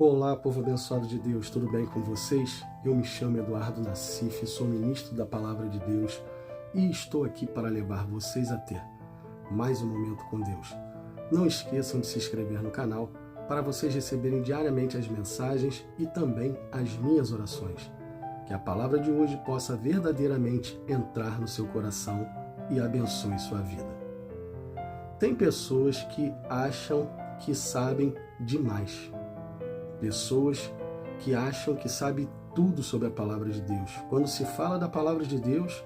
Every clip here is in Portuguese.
Olá, povo abençoado de Deus, tudo bem com vocês? Eu me chamo Eduardo Nassif, sou ministro da Palavra de Deus e estou aqui para levar vocês a ter mais um momento com Deus. Não esqueçam de se inscrever no canal para vocês receberem diariamente as mensagens e também as minhas orações. Que a palavra de hoje possa verdadeiramente entrar no seu coração e abençoe sua vida. Tem pessoas que acham que sabem demais. Pessoas que acham que sabem tudo sobre a palavra de Deus. Quando se fala da palavra de Deus,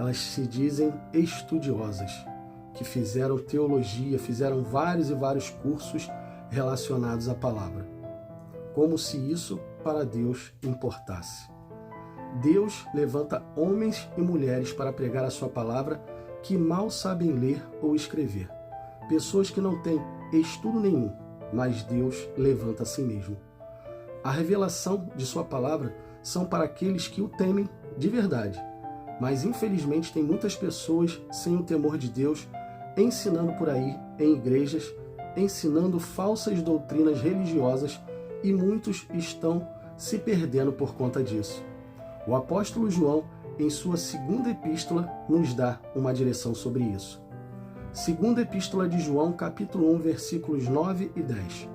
elas se dizem estudiosas, que fizeram teologia, fizeram vários e vários cursos relacionados à palavra. Como se isso para Deus importasse. Deus levanta homens e mulheres para pregar a sua palavra que mal sabem ler ou escrever. Pessoas que não têm estudo nenhum, mas Deus levanta a si mesmo. A revelação de sua palavra são para aqueles que o temem de verdade, mas infelizmente tem muitas pessoas sem o temor de Deus ensinando por aí em igrejas, ensinando falsas doutrinas religiosas e muitos estão se perdendo por conta disso. O apóstolo João, em sua segunda epístola, nos dá uma direção sobre isso. Segunda Epístola de João, capítulo 1, versículos 9 e 10.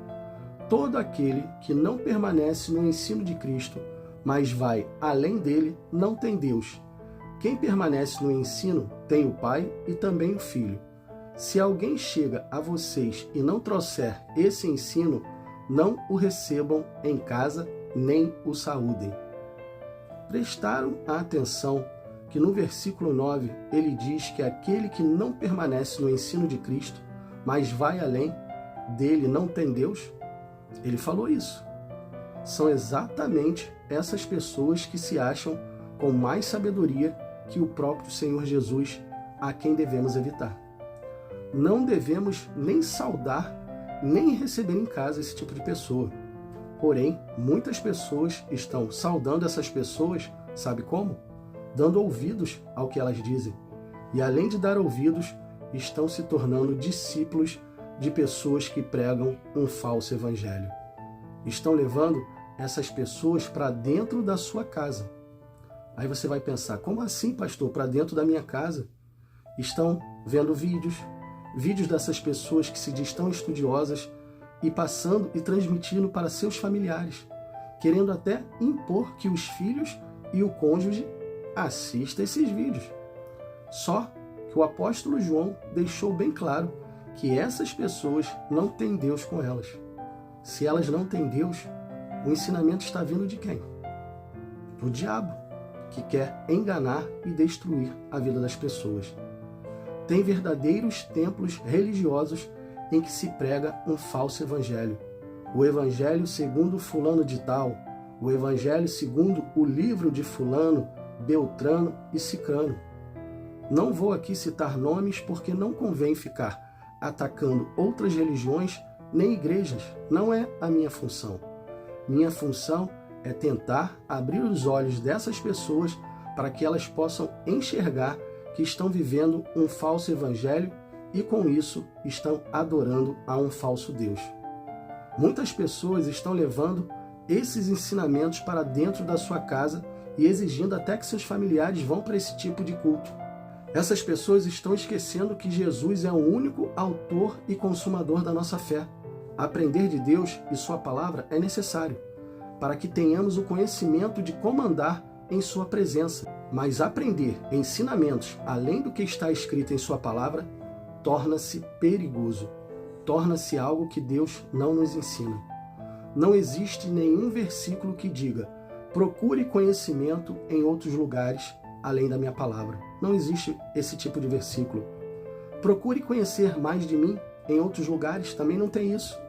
Todo aquele que não permanece no ensino de Cristo, mas vai além dele, não tem Deus. Quem permanece no ensino tem o Pai e também o Filho. Se alguém chega a vocês e não trouxer esse ensino, não o recebam em casa, nem o saúdem. Prestaram atenção que no versículo 9 ele diz que aquele que não permanece no ensino de Cristo, mas vai além dele, não tem Deus? Ele falou isso. São exatamente essas pessoas que se acham com mais sabedoria que o próprio Senhor Jesus, a quem devemos evitar. Não devemos nem saudar, nem receber em casa esse tipo de pessoa. Porém, muitas pessoas estão saudando essas pessoas, sabe como? Dando ouvidos ao que elas dizem. E além de dar ouvidos, estão se tornando discípulos de pessoas que pregam um falso evangelho. Estão levando essas pessoas para dentro da sua casa. Aí você vai pensar, como assim, pastor, para dentro da minha casa? Estão vendo vídeos dessas pessoas que se diz tão estudiosas e passando e transmitindo para seus familiares, querendo até impor que os filhos e o cônjuge assista esses vídeos. Só que o apóstolo João deixou bem claro que essas pessoas não têm Deus com elas. Se elas não têm Deus, o ensinamento está vindo de quem? Do diabo, que quer enganar e destruir a vida das pessoas. Tem verdadeiros templos religiosos em que se prega um falso evangelho. O evangelho segundo fulano de tal, o evangelho segundo o livro de fulano, Beltrano e Cicrano. Não vou aqui citar nomes porque não convém ficar atacando outras religiões nem igrejas. Não é a minha função. Minha função é tentar abrir os olhos dessas pessoas para que elas possam enxergar que estão vivendo um falso evangelho e com isso estão adorando a um falso Deus. Muitas pessoas estão levando esses ensinamentos para dentro da sua casa e exigindo até que seus familiares vão para esse tipo de culto. Essas pessoas estão esquecendo que Jesus é o único autor e consumador da nossa fé. Aprender de Deus e sua palavra é necessário para que tenhamos o conhecimento de como andar em sua presença. Mas aprender ensinamentos além do que está escrito em sua palavra torna-se perigoso. Torna-se algo que Deus não nos ensina. Não existe nenhum versículo que diga: procure conhecimento em outros lugares além da minha palavra. Não existe esse tipo de versículo. Procure conhecer mais de mim em outros lugares, também não tem isso.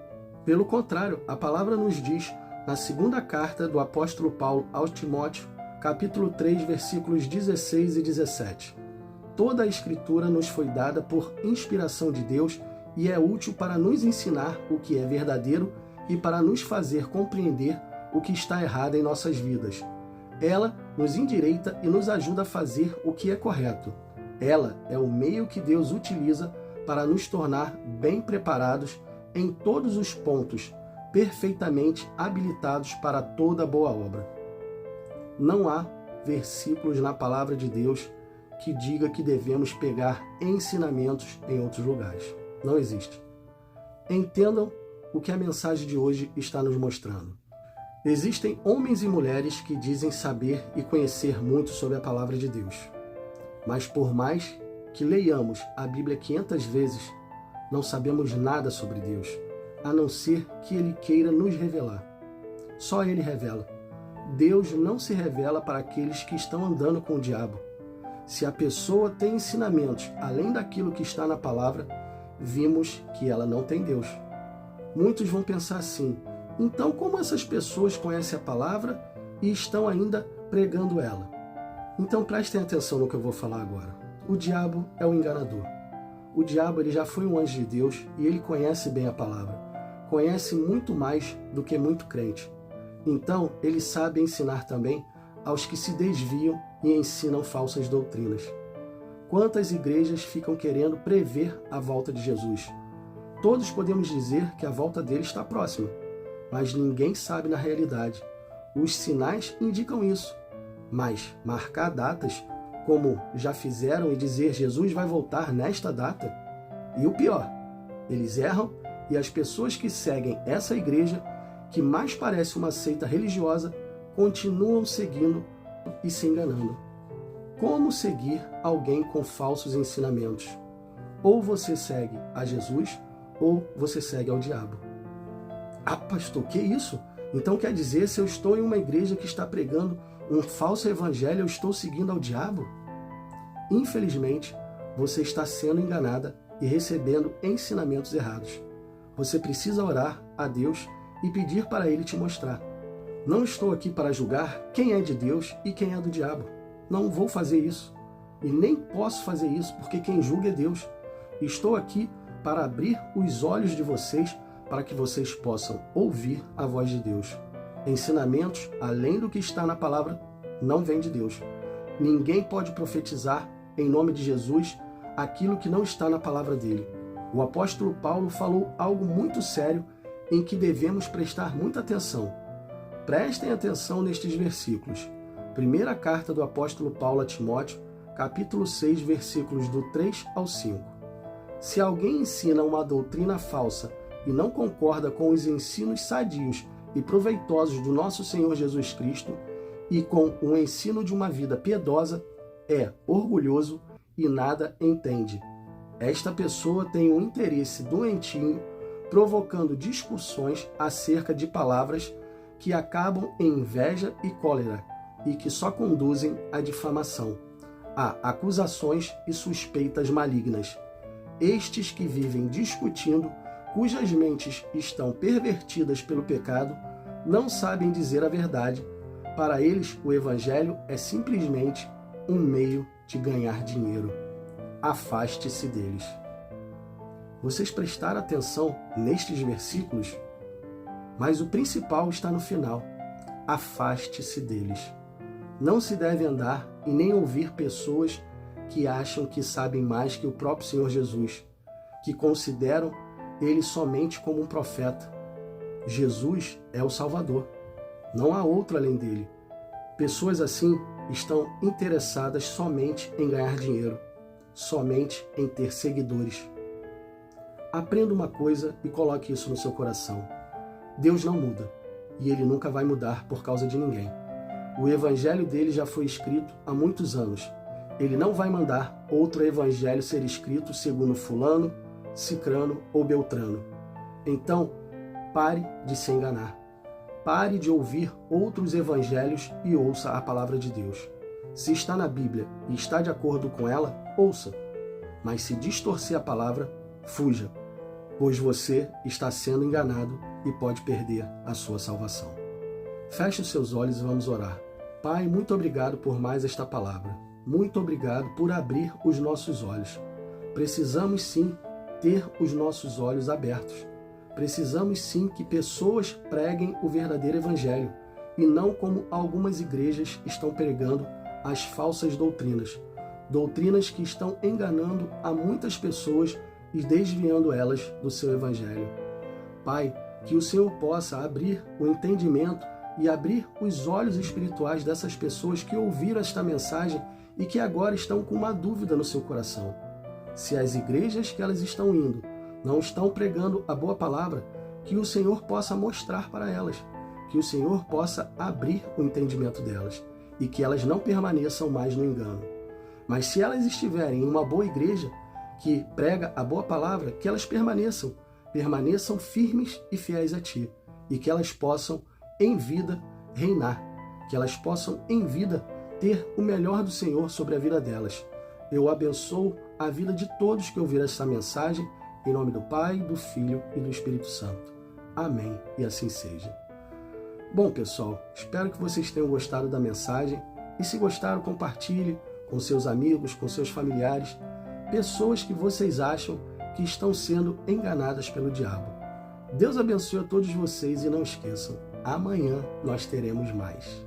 Pelo contrário, a palavra nos diz, na segunda carta do apóstolo Paulo ao Timóteo, capítulo 3, versículos 16 e 17. Toda a Escritura nos foi dada por inspiração de Deus e é útil para nos ensinar o que é verdadeiro e para nos fazer compreender o que está errado em nossas vidas. Ela nos endireita e nos ajuda a fazer o que é correto. Ela é o meio que Deus utiliza para nos tornar bem preparados em todos os pontos, perfeitamente habilitados para toda boa obra. Não há versículos na palavra de Deus que diga que devemos pegar ensinamentos em outros lugares. Não existe. Entendam o que a mensagem de hoje está nos mostrando. Existem homens e mulheres que dizem saber e conhecer muito sobre a palavra de Deus. Mas por mais que leiamos a Bíblia 500 vezes, não sabemos nada sobre Deus, a não ser que Ele queira nos revelar. Só Ele revela. Deus não se revela para aqueles que estão andando com o diabo. Se a pessoa tem ensinamentos além daquilo que está na palavra, vimos que ela não tem Deus. Muitos vão pensar assim: então como essas pessoas conhecem a palavra e estão ainda pregando ela? Então prestem atenção no que eu vou falar agora. O diabo é o enganador. O diabo ele já foi um anjo de Deus e ele conhece bem a palavra. Conhece muito mais do que muito crente. Então ele sabe ensinar também aos que se desviam e ensinam falsas doutrinas. Quantas igrejas ficam querendo prever a volta de Jesus? Todos podemos dizer que a volta dele está próxima, mas ninguém sabe na realidade. Os sinais indicam isso, mas marcar datas, como já fizeram, e dizer Jesus vai voltar nesta data, e o pior, eles erram e as pessoas que seguem essa igreja, que mais parece uma seita religiosa, continuam seguindo e se enganando. Como seguir alguém com falsos ensinamentos? Ou você segue a Jesus, ou você segue ao diabo. Ah, pastor, que isso? Então quer dizer, se eu estou em uma igreja que está pregando um falso evangelho, eu estou seguindo ao diabo? Infelizmente, você está sendo enganada e recebendo ensinamentos errados. Você precisa orar a Deus e pedir para Ele te mostrar. Não estou aqui para julgar quem é de Deus e quem é do diabo. Não vou fazer isso. E nem posso fazer isso, porque quem julga é Deus. Estou aqui para abrir os olhos de vocês para que vocês possam ouvir a voz de Deus. Ensinamentos, além do que está na palavra, não vem de Deus. Ninguém pode profetizar em nome de Jesus aquilo que não está na palavra dele. O apóstolo Paulo falou algo muito sério em que devemos prestar muita atenção. Prestem atenção nestes versículos. Primeira carta do apóstolo Paulo a Timóteo, capítulo 6, versículos do 3 ao 5. Se alguém ensina uma doutrina falsa e não concorda com os ensinos sadios e proveitosos do nosso Senhor Jesus Cristo e com o ensino de uma vida piedosa, é orgulhoso e nada entende. Esta pessoa tem um interesse doentio, provocando discussões acerca de palavras que acabam em inveja e cólera e que só conduzem à difamação, a acusações e suspeitas malignas. Estes que vivem discutindo, cujas mentes estão pervertidas pelo pecado, não sabem dizer a verdade. Para eles, o evangelho é simplesmente um meio de ganhar dinheiro. Afaste-se deles. Vocês prestaram atenção nestes versículos? Mas o principal está no final. Afaste-se deles. Não se deve andar e nem ouvir pessoas que acham que sabem mais que o próprio Senhor Jesus, que consideram ele somente como um profeta. Jesus é o Salvador. Não há outro além dele. Pessoas assim estão interessadas somente em ganhar dinheiro, somente em ter seguidores. Aprenda uma coisa e coloque isso no seu coração. Deus não muda, e Ele nunca vai mudar por causa de ninguém. O evangelho dele já foi escrito há muitos anos. Ele não vai mandar outro evangelho ser escrito segundo fulano, cicrano ou beltrano. Então, pare de se enganar. Pare de ouvir outros evangelhos e ouça a palavra de Deus. Se está na Bíblia e está de acordo com ela, ouça. Mas se distorcer a palavra, fuja, pois você está sendo enganado e pode perder a sua salvação. Feche os seus olhos e vamos orar. Pai, muito obrigado por mais esta palavra. Muito obrigado por abrir os nossos olhos. Precisamos sim ter os nossos olhos abertos. Precisamos sim que pessoas preguem o verdadeiro evangelho e não como algumas igrejas estão pregando as falsas doutrinas. Doutrinas que estão enganando a muitas pessoas e desviando elas do seu evangelho. Pai, Que o Senhor possa abrir o entendimento e abrir os olhos espirituais dessas pessoas que ouviram esta mensagem e que agora estão com uma dúvida no seu coração. Se as igrejas que elas estão indo não estão pregando a boa palavra, que o Senhor possa mostrar para elas, que o Senhor possa abrir o entendimento delas e que elas não permaneçam mais no engano. Mas se elas estiverem em uma boa igreja que prega a boa palavra, que elas permaneçam firmes e fiéis a Ti, e que elas possam em vida reinar, que elas possam em vida ter o melhor do Senhor sobre a vida delas. Eu abençoo a vida de todos que ouviram esta mensagem, em nome do Pai, do Filho e do Espírito Santo. Amém, e assim seja. Bom, pessoal, espero que vocês tenham gostado da mensagem, e se gostaram, compartilhe com seus amigos, com seus familiares, pessoas que vocês acham que estão sendo enganadas pelo diabo. Deus abençoe a todos vocês e não esqueçam, amanhã nós teremos mais.